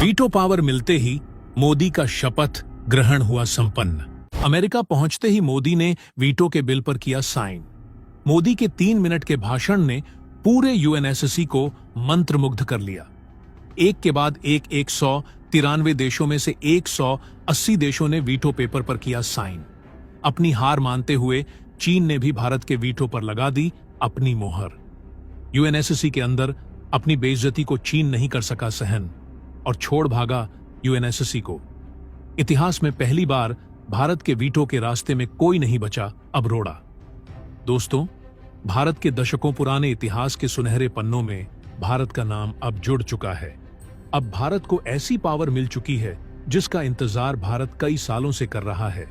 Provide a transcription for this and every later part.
Veto power मिलते ही मोदी का शपथ ग्रहण हुआ संपन्न। अमेरिका पहुंचते ही मोदी ने वीटो के बिल पर किया साइन। मोदी के 3 मिनट के भाषण ने पूरे यूएनएससी को मंत्रमुग्ध कर लिया। एक के बाद एक 193 देशों में से 180 देशों ने वीटो पेपर पर किया साइन। अपनी हार मानते हुए चीन ने भी भारत के वीटो पर लगा दी अपनी मोहर। यूएनएससी के अंदर अपनी बेइज्जती को चीन नहीं कर सका सहन और छोड़ भागा यूएनएससी को। इतिहास में पहली बार भारत के वीटो के रास्ते में कोई नहीं बचा अब रोड़ा। दोस्तों, भारत के दशकों पुराने इतिहास के सुनहरे पन्नों में भारत का नाम अब जुड़ चुका है। अब भारत को ऐसी पावर मिल चुकी है जिसका इंतजार भारत कई सालों से कर रहा है।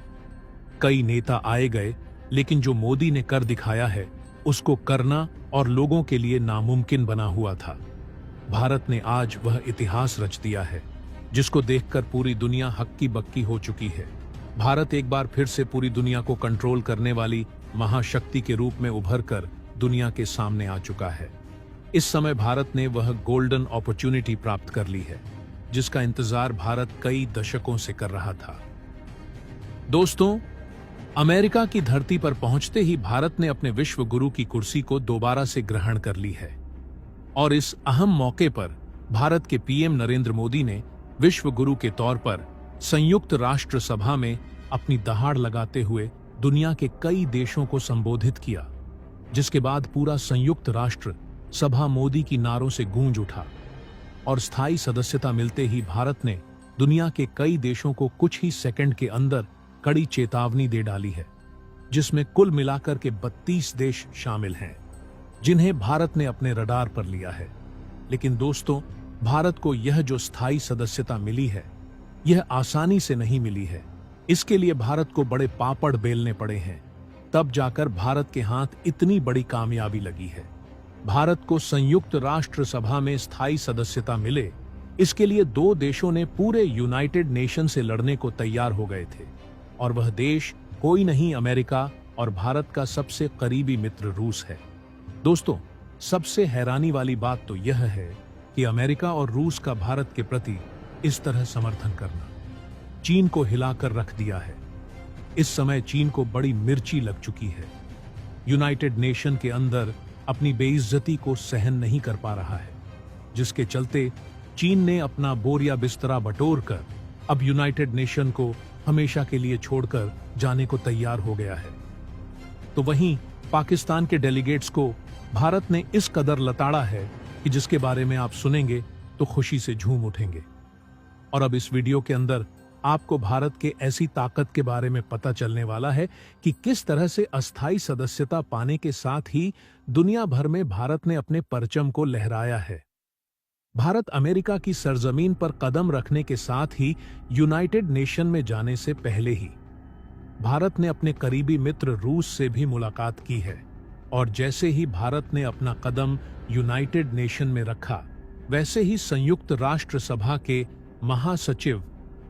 कई नेता आए गए, लेकिन जो मोदी ने कर दिखाया है उसको करना और लोगों के लिए नामुमकिन बना हुआ था। भारत ने आज वह इतिहास रच दिया है जिसको देखकर पूरी दुनिया हक्की बक्की हो चुकी है। भारत एक बार फिर से पूरी दुनिया को कंट्रोल करने वाली महाशक्ति के रूप में उभर कर दुनिया के सामने आ चुका है। इस समय भारत ने वह गोल्डन अपॉर्चुनिटी प्राप्त कर ली है जिसका इंतजार भारत कई दशकों से कर रहा था। दोस्तों, अमेरिका की धरती पर पहुंचते ही भारत ने अपने विश्व गुरु की कुर्सी को दोबारा से ग्रहण कर ली है और इस अहम मौके पर भारत के पीएम नरेंद्र मोदी ने विश्व गुरु के तौर पर संयुक्त राष्ट्र सभा में अपनी दहाड़ लगाते हुए दुनिया के कई देशों को संबोधित किया, जिसके बाद पूरा संयुक्त राष्ट्र सभा मोदी की नारों से गूंज उठा और स्थायी सदस्यता मिलते ही भारत ने दुनिया के कई देशों को कुछ ही सेकंड के अंदर कड़ी चेतावनी दे डाली है, जिसमें कुल मिलाकर के 32 देश शामिल हैं जिन्हें भारत ने अपने रडार पर लिया है। लेकिन दोस्तों, भारत को यह जो स्थायी सदस्यता मिली है यह आसानी से नहीं मिली है। इसके लिए भारत को बड़े पापड़ बेलने पड़े हैं, तब जाकर भारत के हाथ इतनी बड़ी कामयाबी लगी है। भारत को संयुक्त राष्ट्र सभा में स्थायी सदस्यता मिले, इसके लिए 2 देशों ने पूरे यूनाइटेड नेशन से लड़ने को तैयार हो गए थे और वह देश कोई नहीं, अमेरिका और भारत का सबसे करीबी मित्र रूस है। दोस्तों, सबसे हैरानी वाली बात तो यह है कि अमेरिका और रूस का भारत के प्रति इस तरह समर्थन करना चीन को हिलाकर रख दिया है। इस समय चीन को बड़ी मिर्ची लग चुकी है। यूनाइटेड नेशन के अंदर अपनी बेइज्जती को सहन नहीं कर पा रहा है, जिसके चलते चीन ने अपना बोरिया बिस्तरा बटोरकर अब यूनाइटेड नेशन को हमेशा के लिए छोड़कर जाने को तैयार हो गया है। तो वहीं पाकिस्तान के डेलीगेट्स को भारत ने इस कदर लताड़ा है कि जिसके बारे में आप सुनेंगे तो खुशी से झूम उठेंगे। और अब इस वीडियो के अंदर आपको भारत के ऐसी ताकत के बारे में पता चलने वाला है कि किस तरह से अस्थायी सदस्यता पाने के साथ ही दुनिया भर में भारत ने अपने परचम को लहराया है। भारत अमेरिका की सरजमीन पर कदम रखने के साथ ही यूनाइटेड नेशन में जाने से पहले ही भारत ने अपने करीबी मित्र रूस से भी मुलाकात की है और जैसे ही भारत ने अपना कदम यूनाइटेड नेशन में रखा, वैसे ही संयुक्त राष्ट्र सभा के महासचिव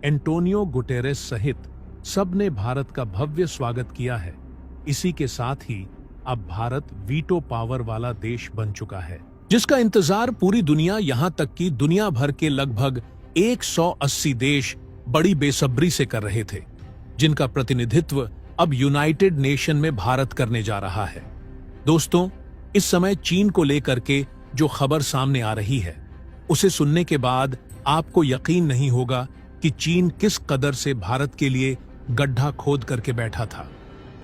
एंटोनियो गुटेरेस सहित सबने भारत का भव्य स्वागत किया है। इसी के साथ ही अब भारत वीटो पावर वाला देश बन चुका है, जिसका इंतजार पूरी दुनिया, यहां तक कि दुनिया भर के लगभग 180 देश बड़ी बेसब्री से कर रहे थे, जिनका प्रतिनिधित्व अब यूनाइटेड नेशन में भारत करने जा रहा है। दोस्तों, इस समय चीन को लेकर के जो खबर सामने आ रही है, उसे सुनने के बाद आपको यकीन नहीं होगा कि चीन किस कदर से भारत के लिए गड्ढा खोद करके बैठा था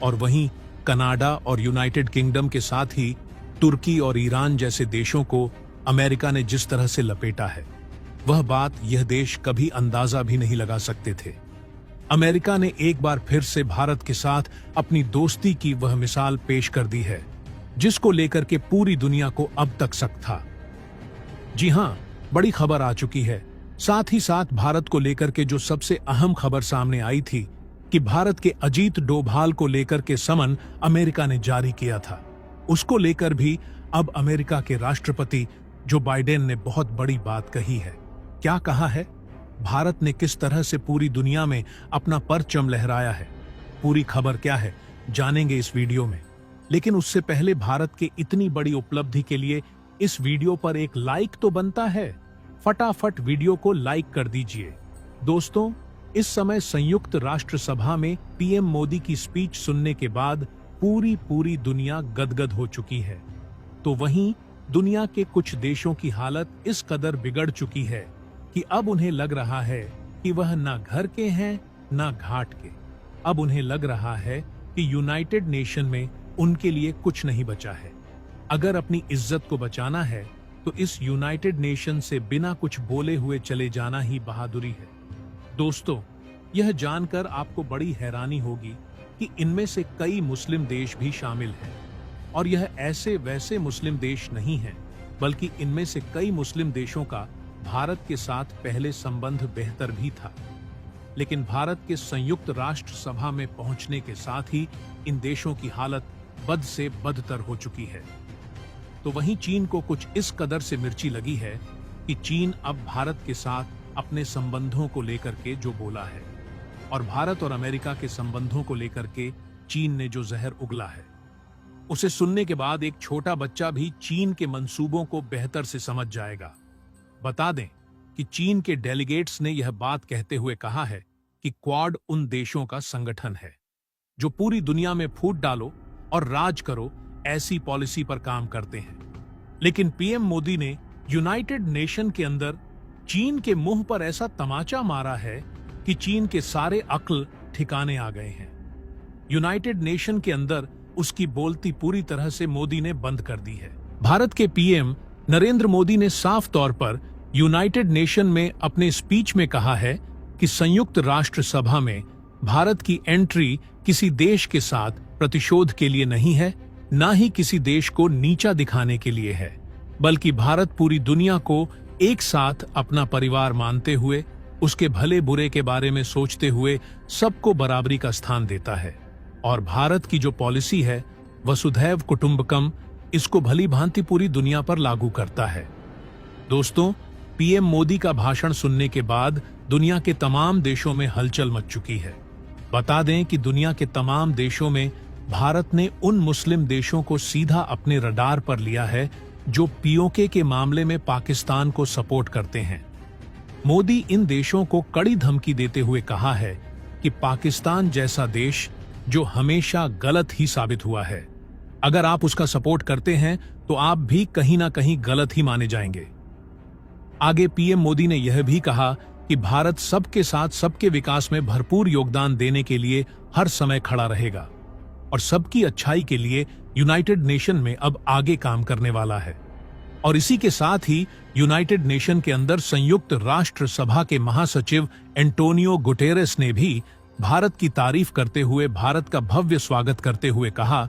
और वहीं कनाडा और यूनाइटेड किंगडम के साथ ही तुर्की और ईरान जैसे देशों को अमेरिका ने जिस तरह से लपेटा है, वह बात यह देश कभी अंदाजा भी नहीं लगा सकते थे। अमेरिका ने एक बार फिर से भारत के साथ अपनी दोस्ती की वह मिसाल पेश कर दी है जिसको लेकर के पूरी दुनिया को अब तक शक था। जी हां, बड़ी खबर आ चुकी है। साथ ही साथ भारत को लेकर के जो सबसे अहम खबर सामने आई थी कि भारत के अजीत डोभाल को लेकर के समन अमेरिका ने जारी किया था, उसको लेकर भी अब अमेरिका के राष्ट्रपति जो बाइडेन ने बहुत बड़ी बात कही है। क्या कहा है? भारत ने किस तरह से पूरी दुनिया में अपना परचम लहराया है। पूरी खबर क्या है, जानेंगे इस वीडियो में। लेकिन उससे पहले भारत के इतनी बड़ी उपलब्धि के लिए इस वीडियो पर एक लाइक तो बनता है। फटाफट वीडियो को लाइक कर दीजिए। दोस्तों, इस समय संयुक्त राष्ट्र सभा में पीएम मोदी की स्पीच सुनने के बाद पूरी दुनिया गदगद हो चुकी है। तो वहीं दुनिया के कुछ देशों की हालत इस कदर बिगड़ चुकी है कि अब उन्हें लग रहा है कि वह ना घर के हैं ना घाट के। अब उन्हें लग रहा है कि यूनाइटेड नेशन में उनके लिए कुछ नहीं बचा है। अगर अपनी इज्जत को बचाना है तो इस यूनाइटेड नेशन से बिना कुछ बोले हुए चले जाना ही बहादुरी है। दोस्तों, यह जानकर आपको बड़ी हैरानी होगी कि इनमें से कई मुस्लिम देश भी शामिल हैं, और यह ऐसे वैसे मुस्लिम देश नहीं हैं, बल्कि इनमें से कई मुस्लिम देशों का भारत के साथ पहले संबंध बेहतर भी था। लेकिन भारत के संयुक्त राष्ट्र सभा में पहुंचने के साथ ही इन देशों की हालत बद से बदतर हो चुकी है। तो वहीं चीन को कुछ इस कदर से मिर्ची लगी है कि चीन अब भारत के साथ अपने संबंधों को लेकर के जो बोला है, और भारत और अमेरिका के संबंधों को लेकर के चीन ने जो जहर उगला है, उसे सुनने के बाद एक छोटा बच्चा भी चीन के मंसूबों को बेहतर से समझ जाएगा। बता दें कि चीन के डेलीगेट्स ने यह बात कहते हुए कहा है कि क्वाड उन देशों का संगठन है जो पूरी दुनिया में फूट डालो और राज करो ऐसी पॉलिसी पर काम करते हैं। लेकिन पीएम मोदी ने यूनाइटेड नेशन के अंदर चीन के मुंह पर ऐसा तमाचा मारा है कि चीन के सारे अक्ल ठिकाने आ गए हैं। यूनाइटेड नेशन के अंदर उसकी बोलती पूरी तरह से मोदी ने बंद कर दी है। भारत के पीएम नरेंद्र मोदी ने साफ तौर पर यूनाइटेड नेशन में अपने स्पीच में कहा है कि संयुक्त राष्ट्र सभा में भारत की एंट्री किसी देश के साथ प्रतिशोध के लिए नहीं है, ना ही किसी देश को नीचा दिखाने के लिए है, बल्कि भारत पूरी दुनिया को एक साथ अपना परिवार मानते हुए, उसके भले बुरे के बारे में सोचते हुए सबको बराबरी का स्थान देता है। और भारत की जो पॉलिसी है वसुधैव कुटुंबकम, इसको भली भांति पूरी दुनिया पर लागू करता है। दोस्तों, पीएम मोदी का भाषण सुनने के बाद दुनिया के तमाम देशों में हलचल मच चुकी है। बता दें कि दुनिया के तमाम देशों में भारत ने उन मुस्लिम देशों को सीधा अपने रडार पर लिया है जो पीओके के मामले में पाकिस्तान को सपोर्ट करते हैं। मोदी इन देशों को कड़ी धमकी देते हुए कहा है कि पाकिस्तान जैसा देश जो हमेशा गलत ही साबित हुआ है, अगर आप उसका सपोर्ट करते हैं तो आप भी कहीं ना कहीं गलत ही माने जाएंगे। आगे पीएम मोदी ने यह भी कहा कि भारत सबके साथ सबके विकास में भरपूर योगदान देने के लिए हर समय खड़ा रहेगा और सबकी अच्छाई के लिए यूनाइटेड नेशन में अब आगे काम करने वाला है। और इसी के साथ ही यूनाइटेड नेशन के अंदर संयुक्त राष्ट्र सभा के महासचिव एंटोनियो गुटेरेस ने भी भारत की तारीफ करते हुए भारत का भव्य स्वागत करते हुए कहा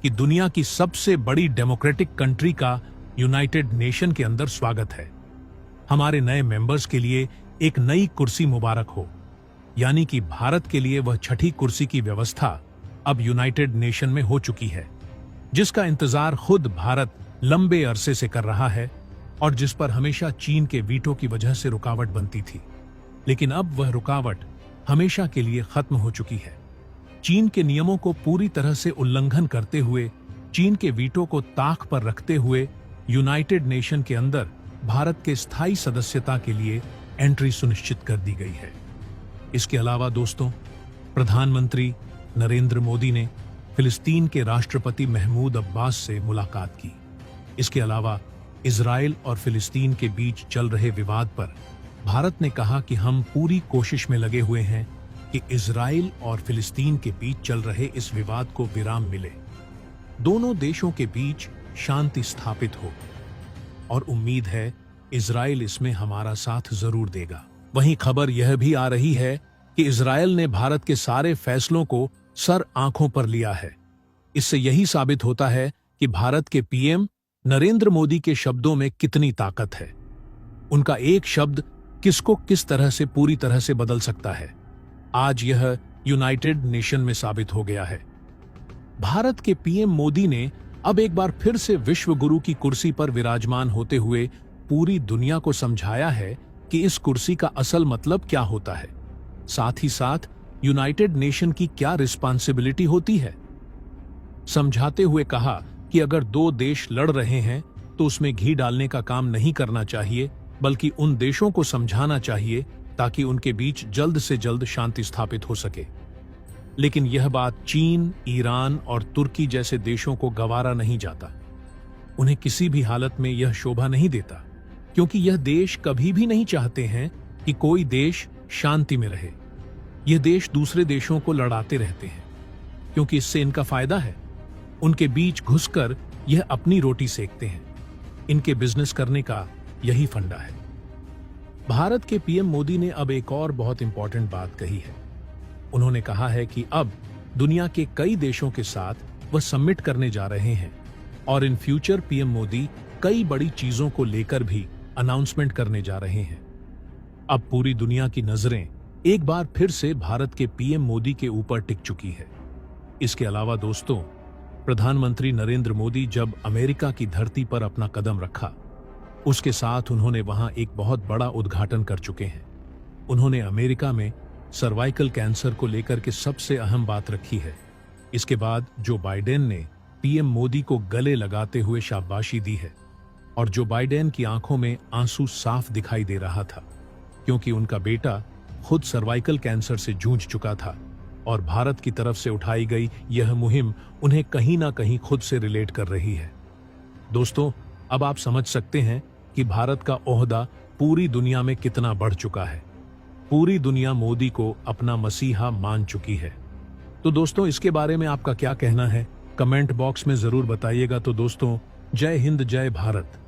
कि दुनिया की सबसे बड़ी डेमोक्रेटिक कंट्री का यूनाइटेड नेशन के अंदर स्वागत है। हमारे नए मेंबर्स के लिए एक नई कुर्सी मुबारक हो। यानी कि भारत के लिए वह छठी कुर्सी की व्यवस्था अब यूनाइटेड नेशन में हो चुकी है, जिसका इंतजार खुद भारत लंबे अरसे से कर रहा है और जिस पर हमेशा चीन के वीटो की वजह से रुकावट बनती थी। लेकिन अब वह रुकावट हमेशा के लिए खत्म हो चुकी है। चीन के नियमों को पूरी तरह से उल्लंघन करते हुए, चीन के वीटो को ताक पर रखते हुए यूनाइटेड नेशन के अंदर भारत के स्थायी सदस्यता के लिए एंट्री सुनिश्चित कर दी गई है। इसके अलावा दोस्तों, प्रधानमंत्री नरेंद्र मोदी ने फिलिस्तीन के राष्ट्रपति महमूद अब्बास से मुलाकात की। इसके अलावा इजराइल और फिलिस्तीन के बीच चल रहे विवाद पर भारत ने कहा कि हम पूरी कोशिश में लगे हुए हैं कि इजराइल और फिलिस्तीन के बीच चल रहे इस विवाद को विराम मिले, दोनों देशों के बीच शांति स्थापित हो, और उम्मीद है इजराइल इसमें हमारा साथ जरूर देगा। वहीं खबर यह भी आ रही है कि इजराइल ने भारत के सारे फैसलों को सर आंखों पर लिया है। इससे यही साबित होता है कि भारत के पीएम नरेंद्र मोदी के शब्दों में कितनी ताकत है। उनका एक शब्द किसको किस तरह से पूरी तरह से बदल सकता है, आज यह यूनाइटेड नेशन में साबित हो गया है। भारत के पीएम मोदी ने अब एक बार फिर से विश्व गुरु की कुर्सी पर विराजमान होते हुए पूरी दुनिया को समझाया है कि इस कुर्सी का असल मतलब क्या होता है, साथ ही साथ यूनाइटेड नेशन की क्या रिस्पांसिबिलिटी होती है। समझाते हुए कहा कि अगर दो देश लड़ रहे हैं तो उसमें घी डालने का काम नहीं करना चाहिए, बल्कि उन देशों को समझाना चाहिए ताकि उनके बीच जल्द से जल्द शांति स्थापित हो सके। लेकिन यह बात चीन, ईरान और तुर्की जैसे देशों को गवारा नहीं जाता। उन्हें किसी भी हालत में यह शोभा नहीं देता, क्योंकि यह देश कभी भी नहीं चाहते हैं कि कोई देश शांति में रहे। यह देश दूसरे देशों को लड़ाते रहते हैं, क्योंकि इससे इनका फायदा है। उनके बीच घुसकर यह अपनी रोटी सेकते हैं। इनके बिजनेस करने का यही फंडा है। भारत के पीएम मोदी ने अब एक और बहुत इंपॉर्टेंट बात कही है। उन्होंने कहा है कि अब दुनिया के कई देशों के साथ वह समिट करने जा रहे हैं और इन फ्यूचर पीएम मोदी कई बड़ी चीजों को लेकर भी अनाउंसमेंट करने जा रहे हैं। अब पूरी दुनिया की नजरें एक बार फिर से भारत के पीएम मोदी के ऊपर टिक चुकी है। इसके अलावा दोस्तों, प्रधानमंत्री नरेंद्र मोदी जब अमेरिका की धरती पर अपना कदम रखा, उसके साथ उन्होंने वहां एक बहुत बड़ा उद्घाटन कर चुके हैं। उन्होंने अमेरिका में सर्वाइकल कैंसर को लेकर के सबसे अहम बात रखी है। इसके बाद जो बाइडेन ने पीएम मोदी को गले लगाते हुए शाबाशी दी है, और जो बाइडेन की आंखों में आंसू साफ दिखाई दे रहा था, क्योंकि उनका बेटा खुद सर्वाइकल कैंसर से जूझ चुका था और भारत की तरफ से उठाई गई यह मुहिम उन्हें कहीं ना कहीं खुद से रिलेट कर रही है। दोस्तों, अब आप समझ सकते हैं कि भारत का ओहदा पूरी दुनिया में कितना बढ़ चुका है। पूरी दुनिया मोदी को अपना मसीहा मान चुकी है। तो दोस्तों, इसके बारे में आपका क्या कहना है, कमेंट बॉक्स में जरूर बताइएगा। तो दोस्तों, जय हिंद, जय भारत।